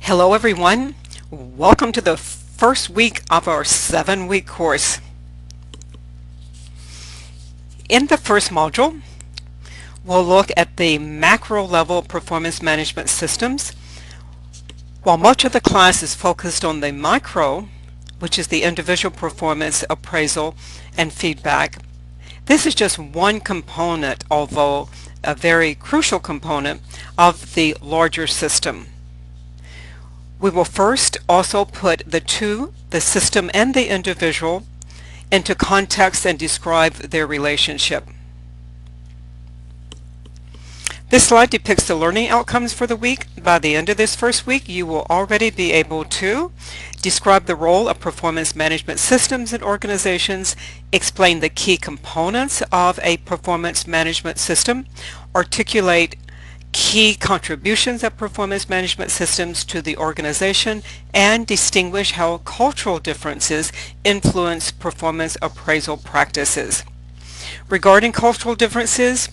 Hello everyone, welcome to the first week of our 7-week course. In the first module, we'll look at the macro level performance management systems, while much of the class is focused on the micro, which is the individual performance appraisal and feedback. This is just one component, although a very crucial component, of the larger system. We will first also put the system and the individual, into context and describe their relationship. This slide depicts the learning outcomes for the week. By the end of this first week, you will already be able to describe the role of performance management systems in organizations, explain the key components of a performance management system, articulate key contributions of performance management systems to the organization, and distinguish how cultural differences influence performance appraisal practices. Regarding cultural differences,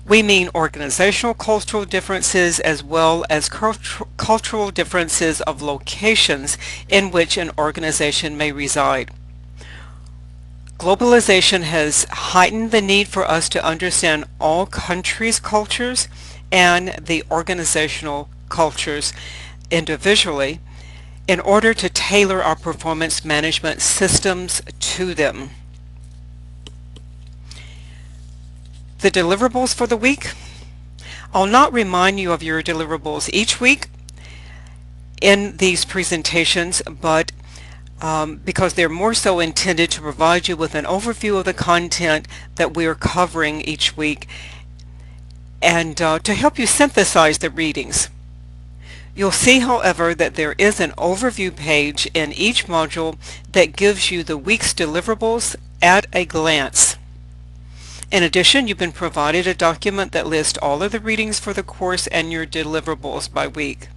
we mean organizational cultural differences as well as cultural differences of locations in which an organization may reside. Globalization has heightened the need for us to understand all countries' cultures and the organizational cultures individually in order to tailor our performance management systems to them. The deliverables for the week. I'll not remind you of your deliverables each week in these presentations, but because they're more so intended to provide you with an overview of the content that we are covering each week and to help you synthesize the readings. You'll see, however, that there is an overview page in each module that gives you the week's deliverables at a glance. In addition, you've been provided a document that lists all of the readings for the course and your deliverables by week.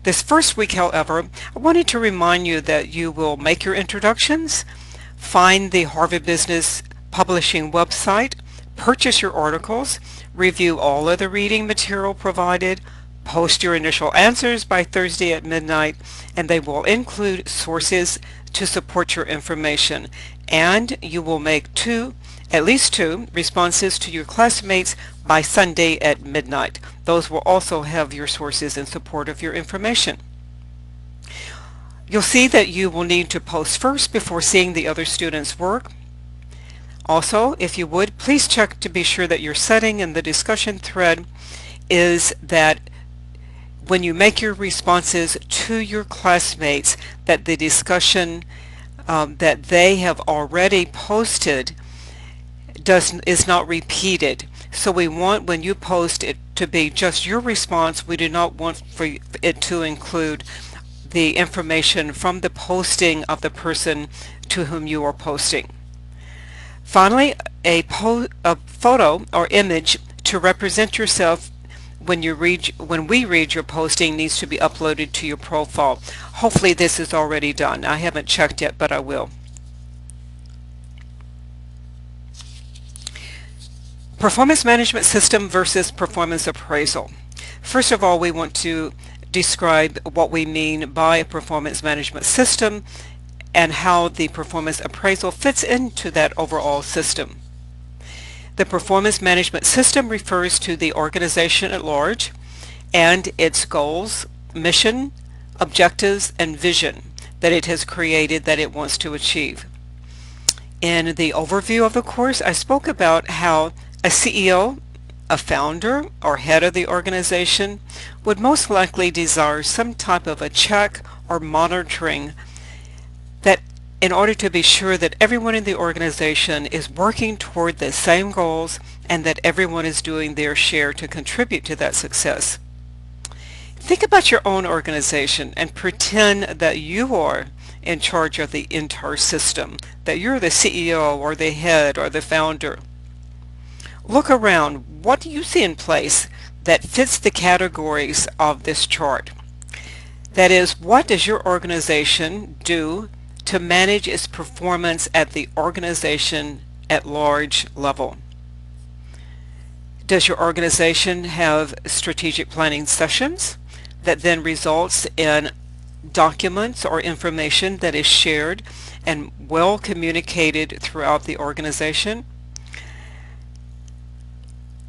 This first week, however, I wanted to remind you that you will make your introductions, find the Harvard Business Publishing website, purchase your articles, review all of the reading material provided, post your initial answers by Thursday at midnight, and they will include sources to support your information. And you will make at least two responses to your classmates by Sunday at midnight. Those will also have your sources in support of your information. You'll see that you will need to post first before seeing the other students' work. Also, if you would, please check to be sure that your setting in the discussion thread is that when you make your responses to your classmates, that the discussion that they have already posted is not repeated. So we want, when you post it, to be just your response. We do not want for it to include the information from the posting of the person to whom you are posting. Finally, a photo or image to represent yourself when we read your posting needs to be uploaded to your profile. Hopefully this is already done. I haven't checked yet, but I will. Performance management system versus performance appraisal. First of all, we want to describe what we mean by a performance management system and how the performance appraisal fits into that overall system. The performance management system refers to the organization at large and its goals, mission, objectives, and vision that it has created that it wants to achieve. In the overview of the course, I spoke about how a CEO, a founder, or head of the organization would most likely desire some type of a check or monitoring that in order to be sure that everyone in the organization is working toward the same goals and that everyone is doing their share to contribute to that success. Think about your own organization and pretend that you are in charge of the entire system, that you're the CEO or the head or the founder. Look around. What do you see in place that fits the categories of this chart? That is, what does your organization do to manage its performance at the organization at large level? Does your organization have strategic planning sessions, that then results in documents or information that is shared and well communicated throughout the organization?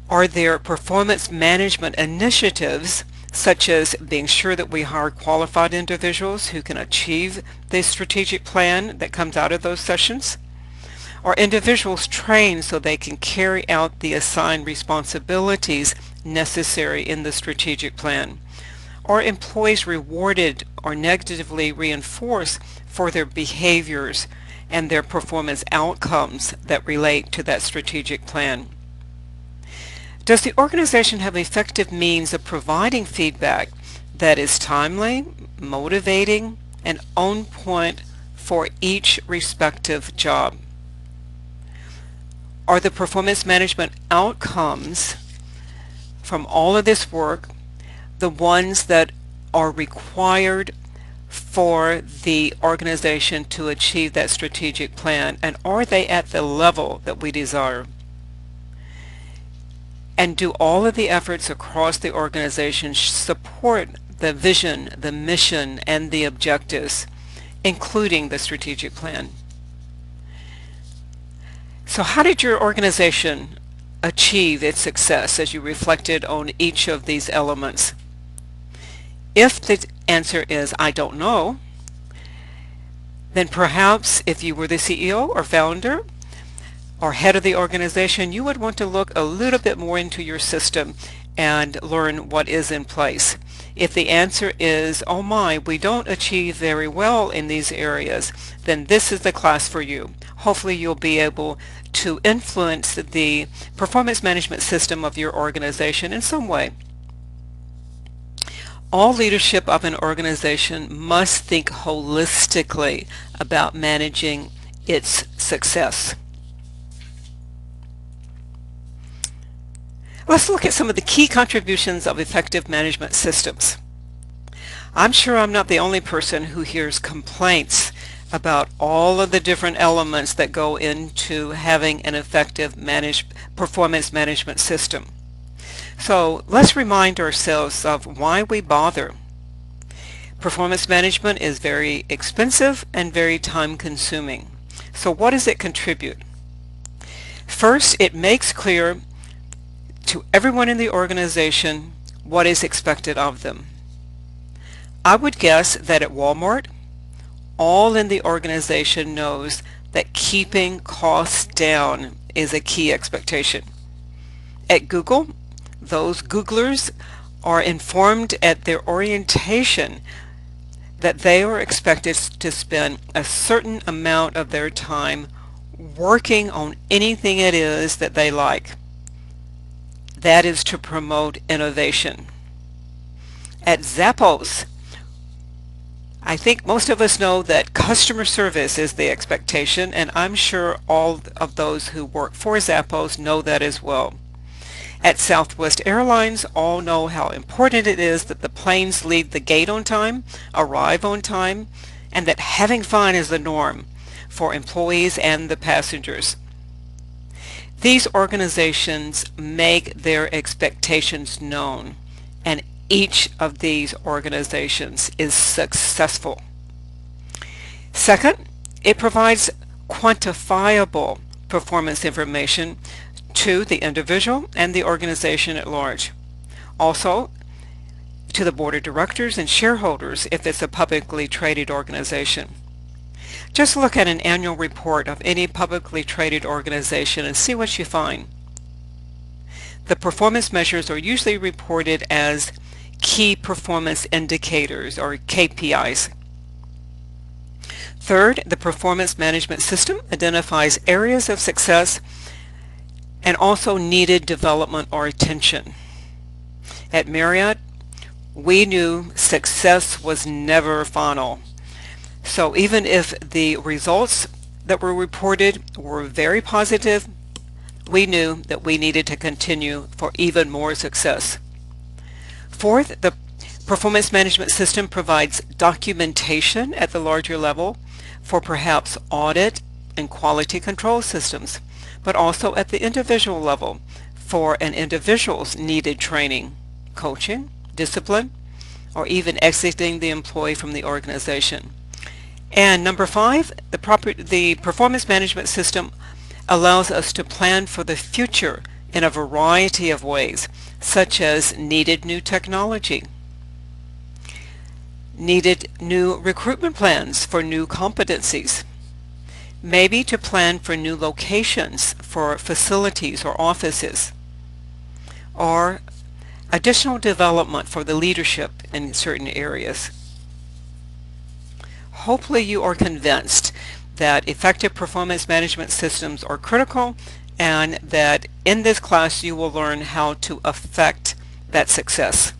Are there performance management initiatives, such as being sure that we hire qualified individuals who can achieve the strategic plan that comes out of those sessions? Are individuals trained so they can carry out the assigned responsibilities necessary in the strategic plan? Are employees rewarded or negatively reinforced for their behaviors and their performance outcomes that relate to that strategic plan? Does the organization have effective means of providing feedback that is timely, motivating, and on point for each respective job? Are the performance management outcomes from all of this work the ones that are required for the organization to achieve that strategic plan, and are they at the level that we desire? And do all of the efforts across the organization support the vision, the mission, and the objectives, including the strategic plan? So how did your organization achieve its success as you reflected on each of these elements? If the answer is, I don't know, then perhaps if you were the CEO or founder or head of the organization, you would want to look a little bit more into your system and learn what is in place. If the answer is, oh my, we don't achieve very well in these areas, then this is the class for you. Hopefully you'll be able to influence the performance management system of your organization in some way. All leadership of an organization must think holistically about managing its success. Let's look at some of the key contributions of effective management systems. I'm sure I'm not the only person who hears complaints about all of the different elements that go into having an effective performance management system. So let's remind ourselves of why we bother. Performance management is very expensive and very time-consuming. So what does it contribute? First, it makes clear to everyone in the organization what is expected of them. I would guess that at Walmart, all in the organization knows that keeping costs down is a key expectation. At Google, those Googlers are informed at their orientation that they are expected to spend a certain amount of their time working on anything it is that they like. That is to promote innovation. At Zappos, I think most of us know that customer service is the expectation, and I'm sure all of those who work for Zappos know that as well. At Southwest Airlines, all know how important it is that the planes leave the gate on time, arrive on time, and that having fun is the norm for employees and the passengers. These organizations make their expectations known, and each of these organizations is successful. Second, it provides quantifiable performance information to the individual and the organization at large. Also, to the board of directors and shareholders if it's a publicly traded organization. Just look at an annual report of any publicly traded organization and see what you find. The performance measures are usually reported as key performance indicators or KPIs. Third, the performance management system identifies areas of success and also needed development or attention. At Marriott, we knew success was never final. So even if the results that were reported were very positive, we knew that we needed to continue for even more success. Fourth, the performance management system provides documentation at the larger level for perhaps audit and quality control systems, but also at the individual level for an individual's needed training, coaching, discipline, or even exiting the employee from the organization. And number 5, the performance management system allows us to plan for the future in a variety of ways, such as needed new technology, needed new recruitment plans for new competencies, maybe to plan for new locations for facilities or offices, or additional development for the leadership in certain areas. Hopefully you are convinced that effective performance management systems are critical, and that in this class you will learn how to affect that success.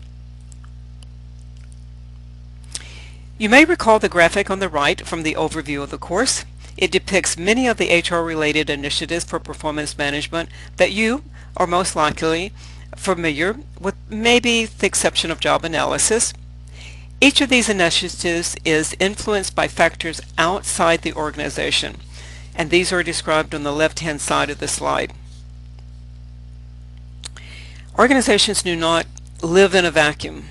You may recall the graphic on the right from the overview of the course. It depicts many of the HR-related initiatives for performance management that you are most likely familiar with, maybe the exception of job analysis. Each of these initiatives is influenced by factors outside the organization, and these are described on the left-hand side of the slide. Organizations do not live in a vacuum.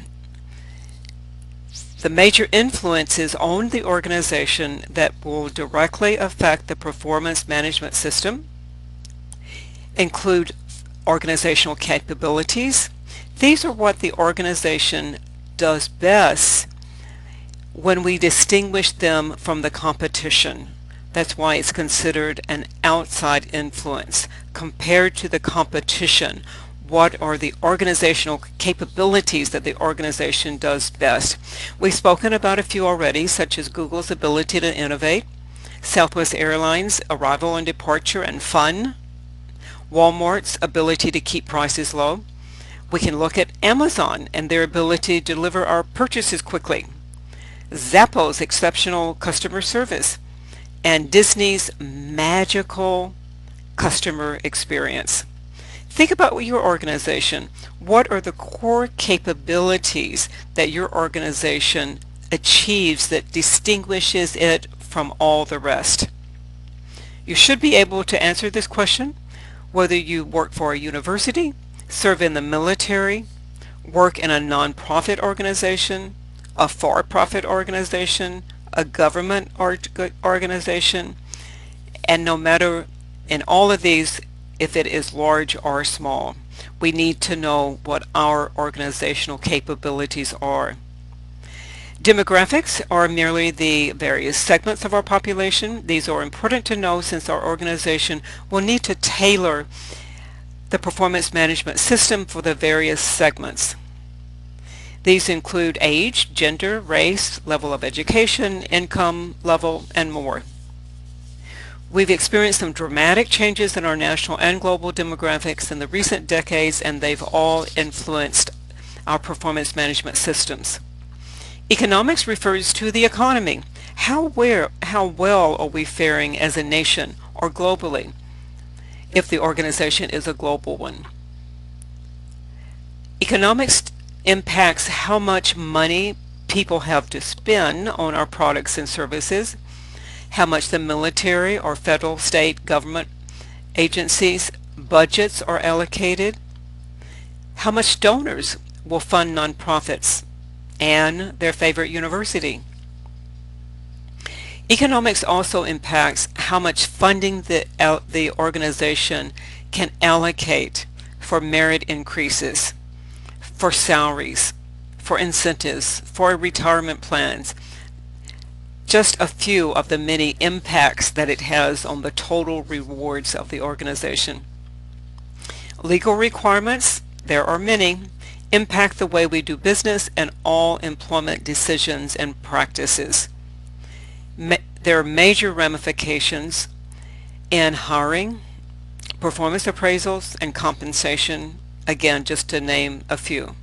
The major influences on the organization that will directly affect the performance management system include organizational capabilities. These are what the organization does best when we distinguish them from the competition. That's why it's considered an outside influence. Compared to the competition, what are the organizational capabilities that the organization does best? We've spoken about a few already, such as Google's ability to innovate, Southwest Airlines' arrival and departure and fun, Walmart's ability to keep prices low. We can look at Amazon and their ability to deliver our purchases quickly, Zappos' exceptional customer service, and Disney's magical customer experience. Think about your organization. What are the core capabilities that your organization achieves that distinguishes it from all the rest? You should be able to answer this question whether you work for a university, serve in the military, work in a nonprofit organization, a for-profit organization, a government organization, and no matter in all of these, if it is large or small, we need to know what our organizational capabilities are. Demographics are merely the various segments of our population. These are important to know since our organization will need to tailor the performance management system for the various segments. These include age, gender, race, level of education, income level, and more. We've experienced some dramatic changes in our national and global demographics in the recent decades, and they've all influenced our performance management systems. Economics refers to the economy. How well are we faring as a nation or globally if the organization is a global one? Economics impacts how much money people have to spend on our products and services, how much the military or federal, state, government agencies' budgets are allocated, how much donors will fund nonprofits and their favorite university. Economics also impacts how much funding the organization can allocate for merit increases, for salaries, for incentives, for retirement plans. Just a few of the many impacts that it has on the total rewards of the organization. Legal requirements, there are many, impact the way we do business and all employment decisions and practices. There are major ramifications in hiring, performance appraisals, and compensation, again, just to name a few.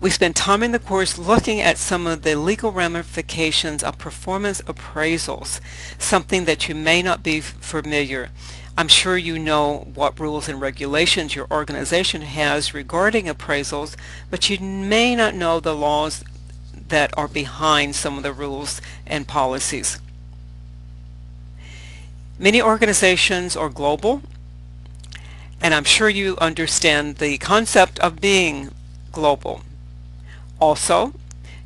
We spent time in the course looking at some of the legal ramifications of performance appraisals, something that you may not be familiar. I'm sure you know what rules and regulations your organization has regarding appraisals, but you may not know the laws that are behind some of the rules and policies. Many organizations are global, and I'm sure you understand the concept of being global. Also,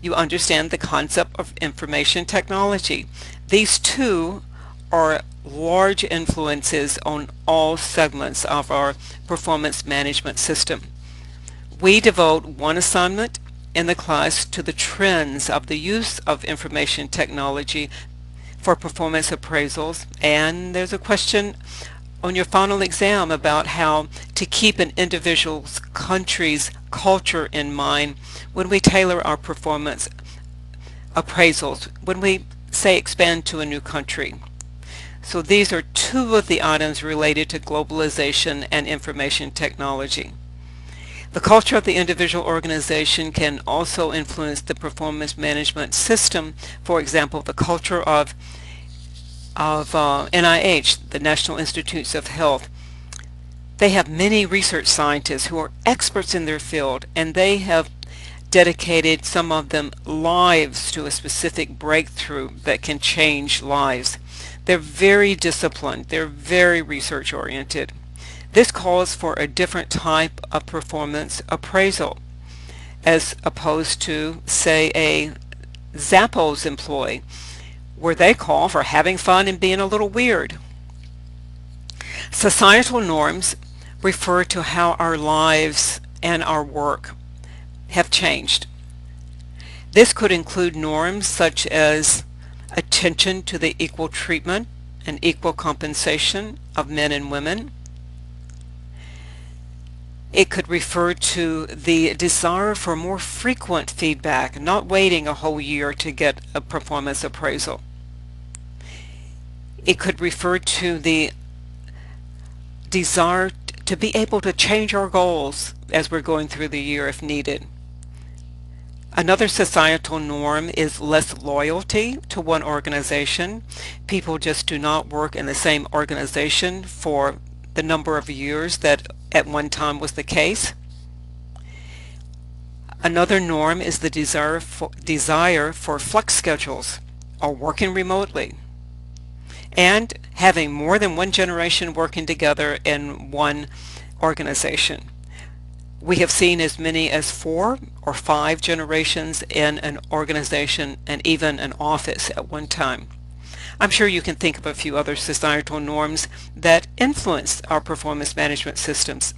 you understand the concept of information technology. These two are large influences on all segments of our performance management system. We devote one assignment in the class to the trends of the use of information technology for performance appraisals, and there's a question on your final exam about how to keep an individual's country's culture in mind when we tailor our performance appraisals, when we say expand to a new country. So these are two of the items related to globalization and information technology. The culture of the individual organization can also influence the performance management system. For example, the culture of NIH, the National Institutes of Health. They have many research scientists who are experts in their field, and they have dedicated, some of them, lives to a specific breakthrough that can change lives. They're very disciplined. They're very research oriented. This calls for a different type of performance appraisal as opposed to, say, a Zappos employee, where they call for having fun and being a little weird. Societal norms refer to how our lives and our work have changed. This could include norms such as attention to the equal treatment and equal compensation of men and women. It could refer to the desire for more frequent feedback, not waiting a whole year to get a performance appraisal. It could refer to the desire to be able to change our goals as we're going through the year if needed. Another societal norm is less loyalty to one organization. People just do not work in the same organization for the number of years that at one time was the case. Another norm is the desire for flex schedules or working remotely, and having more than one generation working together in one organization. We have seen as many as 4 or 5 generations in an organization and even an office at one time. I'm sure you can think of a few other societal norms that influence our performance management systems.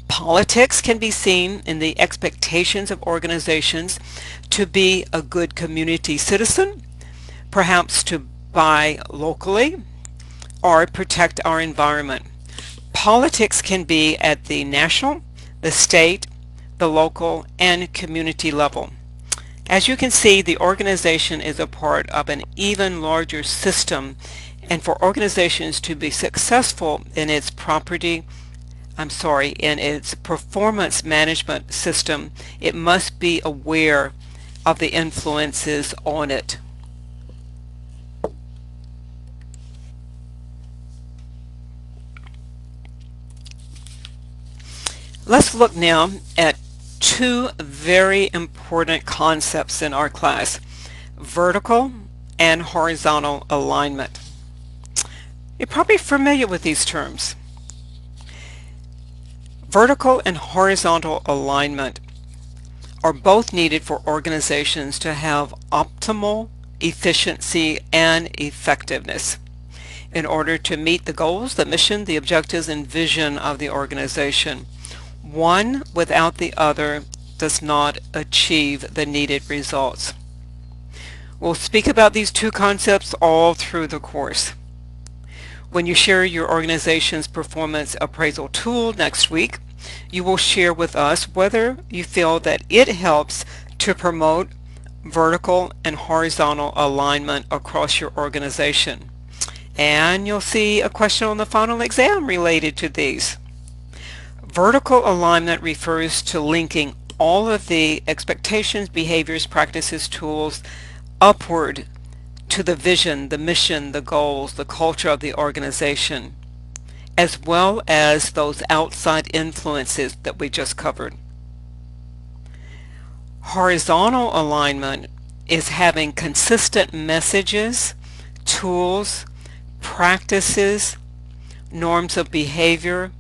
Politics can be seen in the expectations of organizations to be a good community citizen, perhaps to buy locally, or protect our environment. Politics can be at the national, the state, the local, and community level. As you can see, the organization is a part of an even larger system, and for organizations to be successful in its in its performance management system, it must be aware of the influences on it. Let's look now at two very important concepts in our class: vertical and horizontal alignment. You're probably familiar with these terms. Vertical and horizontal alignment are both needed for organizations to have optimal efficiency and effectiveness in order to meet the goals, the mission, the objectives, and vision of the organization. One without the other does not achieve the needed results. We'll speak about these two concepts all through the course. When you share your organization's performance appraisal tool next week, you will share with us whether you feel that it helps to promote vertical and horizontal alignment across your organization. And you'll see a question on the final exam related to these. Vertical alignment refers to linking all of the expectations, behaviors, practices, tools upward to the vision, the mission, the goals, the culture of the organization, as well as those outside influences that we just covered. Horizontal alignment is having consistent messages, tools, practices, norms of behavior,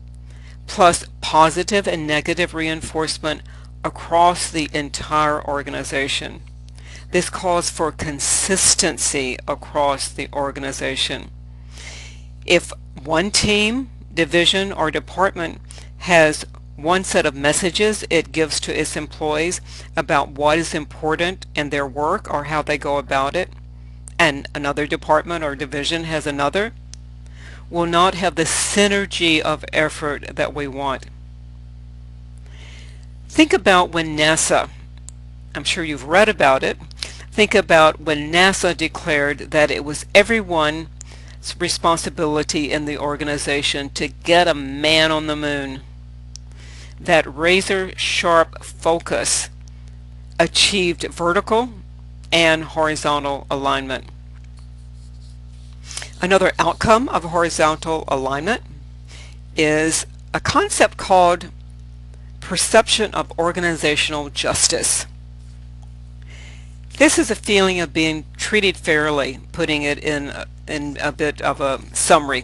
plus positive and negative reinforcement across the entire organization. This calls for consistency across the organization. If one team, division, or department has one set of messages it gives to its employees about what is important in their work or how they go about it, and another department or division has another, will not have the synergy of effort that we want. Think about when NASA, I'm sure you've read about it, think about when NASA declared that it was everyone's responsibility in the organization to get a man on the moon. That razor-sharp focus achieved vertical and horizontal alignment. Another outcome of horizontal alignment is a concept called perception of organizational justice. This is a feeling of being treated fairly, putting it in a bit of a summary.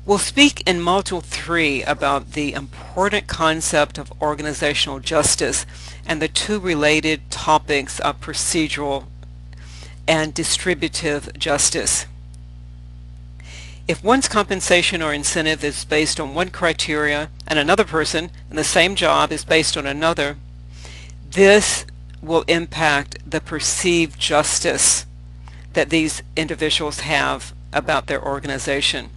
We'll speak in Module 3 about the important concept of organizational justice and the two related topics of procedural and distributive justice. If one's compensation or incentive is based on one criteria and another person in the same job is based on another, this will impact the perceived justice that these individuals have about their organization.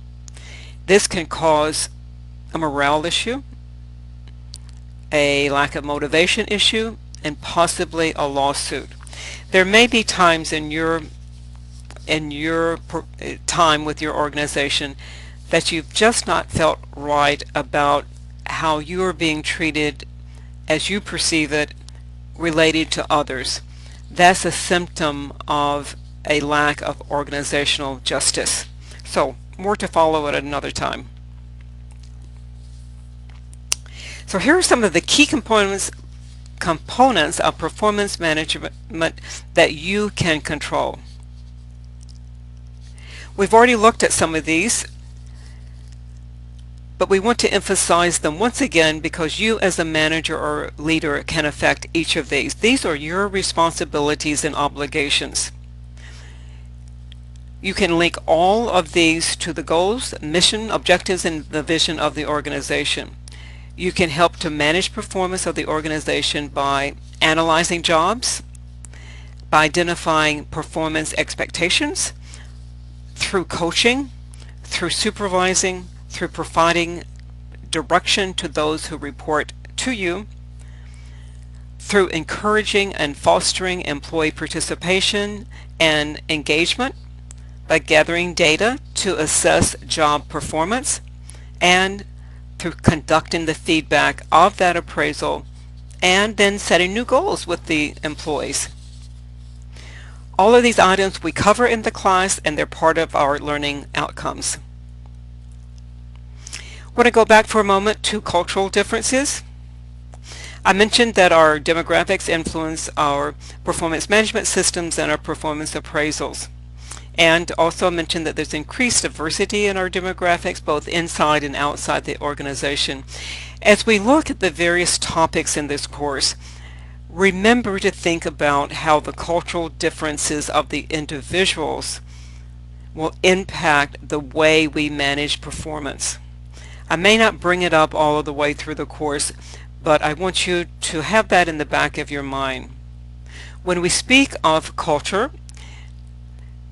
This can cause a morale issue, a lack of motivation issue, and possibly a lawsuit. There may be times in your time with your organization that you've just not felt right about how you are being treated as you perceive it related to others. That's a symptom of a lack of organizational justice. So, more to follow at another time. So here are some of the key components of performance management that you can control. We've already looked at some of these, but we want to emphasize them once again because you as a manager or leader can affect each of these. These are your responsibilities and obligations. You can link all of these to the goals, mission, objectives, and the vision of the organization. You can help to manage performance of the organization by analyzing jobs, by identifying performance expectations, through coaching, through supervising, through providing direction to those who report to you, through encouraging and fostering employee participation and engagement, by gathering data to assess job performance, and through conducting the feedback of that appraisal and then setting new goals with the employees. All of these items we cover in the class and they're part of our learning outcomes. I want to go back for a moment to cultural differences. I mentioned that our demographics influence our performance management systems and our performance appraisals. And also mentioned that there's increased diversity in our demographics, both inside and outside the organization. As we look at the various topics in this course, remember to think about how the cultural differences of the individuals will impact the way we manage performance. I may not bring it up all of the way through the course, but I want you to have that in the back of your mind. When we speak of culture,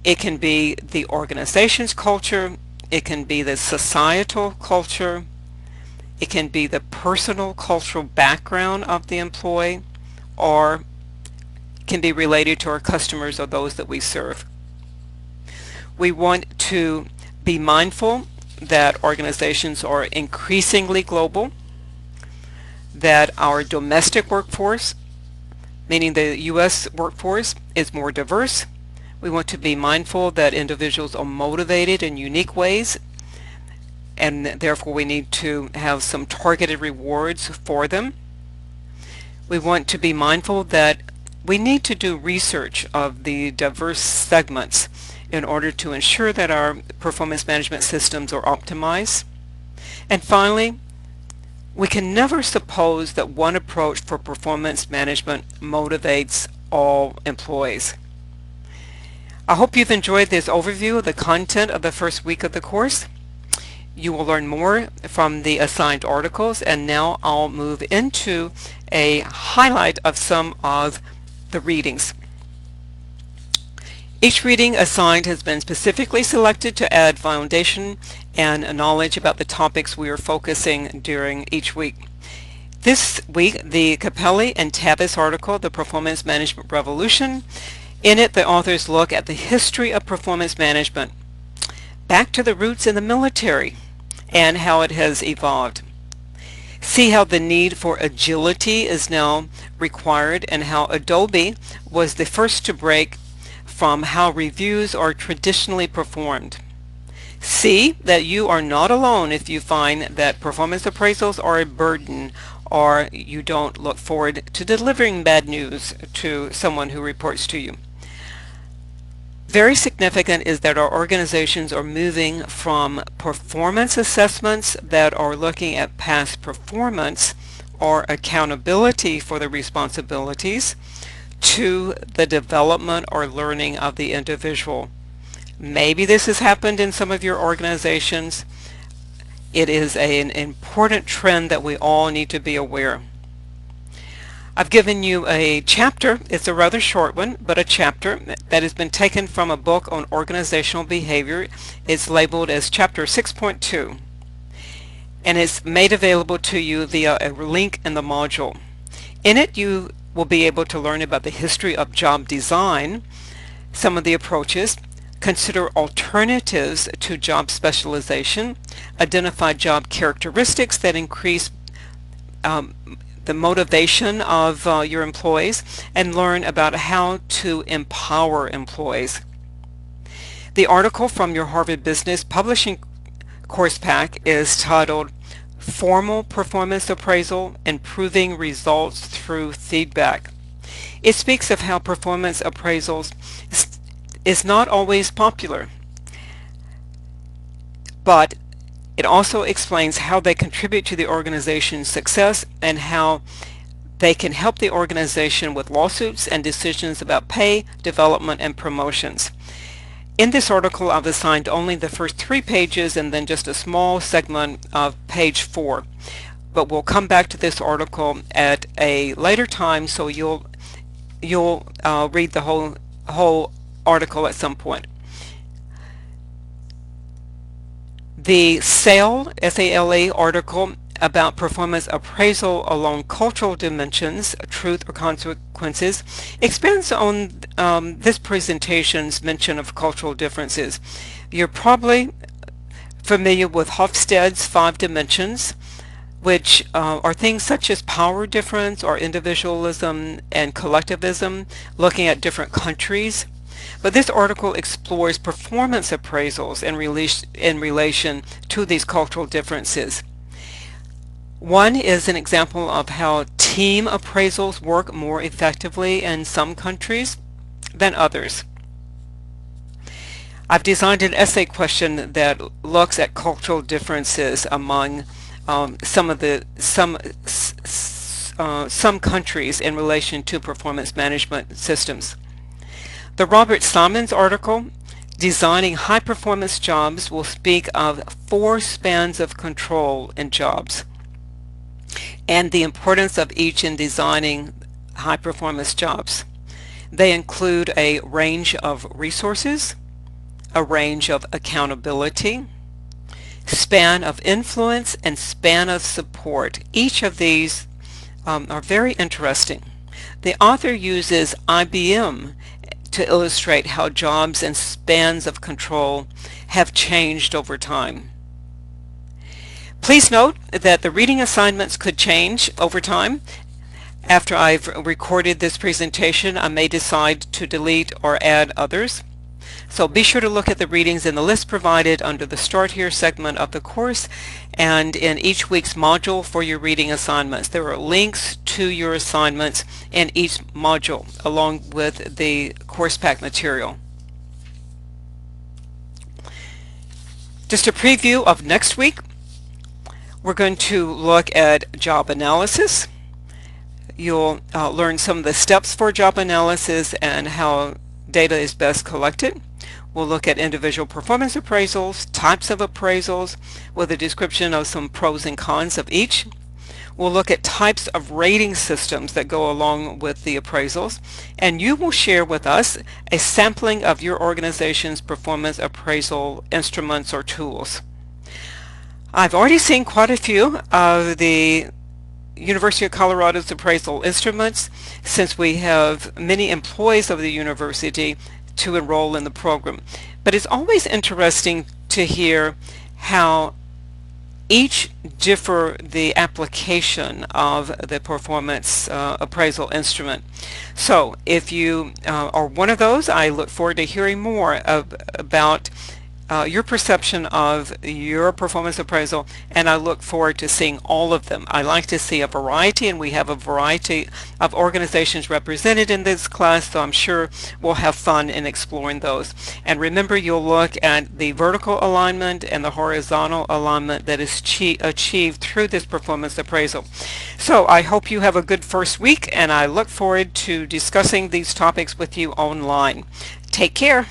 it can be the organization's culture, it can be the societal culture, it can be the personal cultural background of the employee, or can be related to our customers or those that we serve. We want to be mindful that organizations are increasingly global, that our domestic workforce, meaning the U.S. workforce, is more diverse. We want to be mindful that individuals are motivated in unique ways, and therefore we need to have some targeted rewards for them. We want to be mindful that we need to do research of the diverse segments in order to ensure that our performance management systems are optimized. And finally, We can never suppose that one approach for performance management motivates all employees. I hope you've enjoyed this overview of the content of the first week of the course. You will learn more from the assigned articles, and now I'll move into a highlight of some of the readings. Each reading assigned has been specifically selected to add foundation and knowledge about the topics we are focusing during each week. This week, the Capelli and Tavis article, The Performance Management Revolution. In it, the authors look at the history of performance management, back to the roots in the military, and how it has evolved. See how the need for agility is now required, and how Adobe was the first to break from how reviews are traditionally performed. See that you are not alone if you find that performance appraisals are a burden, or you don't look forward to delivering bad news to someone who reports to you. Very significant is that our organizations are moving from performance assessments that are looking at past performance or accountability for the responsibilities to the development or learning of the individual. Maybe this has happened in some of your organizations. It is an important trend that we all need to be aware. I've given you a chapter. It's a rather short one, but a chapter that has been taken from a book on organizational behavior. It's labeled as Chapter 6.2, and it's made available to you via a link in the module. In it, you will be able to learn about the history of job design, some of the approaches, consider alternatives to job specialization, identify job characteristics that increase the motivation of your employees, and learn about how to empower employees. The article from your Harvard Business Publishing course pack is titled Formal Performance Appraisal: Improving Results Through Feedback. It speaks of how performance appraisals is not always popular, but it also explains how they contribute to the organization's success and how they can help the organization with lawsuits and decisions about pay, development, and promotions. In this article, I've assigned only the first 3 pages and then just a small segment of page 4. But we'll come back to this article at a later time, so you'll read the whole article at some point. The SALE, S-A-L-E article about performance appraisal along cultural dimensions, truth or consequences, expands on this presentation's mention of cultural differences. You're probably familiar with Hofstede's 5 dimensions, which are things such as power difference or individualism and collectivism, looking at different countries. But this article explores performance appraisals in relation to these cultural differences. One is an example of how team appraisals work more effectively in some countries than others. I've designed an essay question that looks at cultural differences among some countries in relation to performance management systems. The Robert Simons article, Designing High-Performance Jobs, will speak of 4 spans of control in jobs and the importance of each in designing high-performance jobs. They include a range of resources, a range of accountability, span of influence, and span of support. Each of these are very interesting. The author uses IBM to illustrate how jobs and spans of control have changed over time. Please note that the reading assignments could change over time. After I've recorded this presentation, I may decide to delete or add others. So be sure to look at the readings in the list provided under the Start Here segment of the course and in each week's module for your reading assignments. There are links to your assignments in each module along with the course pack material. Just a preview of next week. We're going to look at job analysis. You'll learn some of the steps for job analysis and how data is best collected. We'll look at individual performance appraisals, types of appraisals, with a description of some pros and cons of each. We'll look at types of rating systems that go along with the appraisals, and you will share with us a sampling of your organization's performance appraisal instruments or tools. I've already seen quite a few of the University of Colorado's appraisal instruments, since we have many employees of the university to enroll in the program. But it's always interesting to hear how each differ the application of the performance appraisal instrument. So if you are one of those, I look forward to hearing more about your perception of your performance appraisal, and I look forward to seeing all of them. I like to see a variety, and we have a variety of organizations represented in this class, so I'm sure we'll have fun in exploring those. And remember, you'll look at the vertical alignment and the horizontal alignment that is achieved through this performance appraisal. So I hope you have a good first week, and I look forward to discussing these topics with you online. Take care.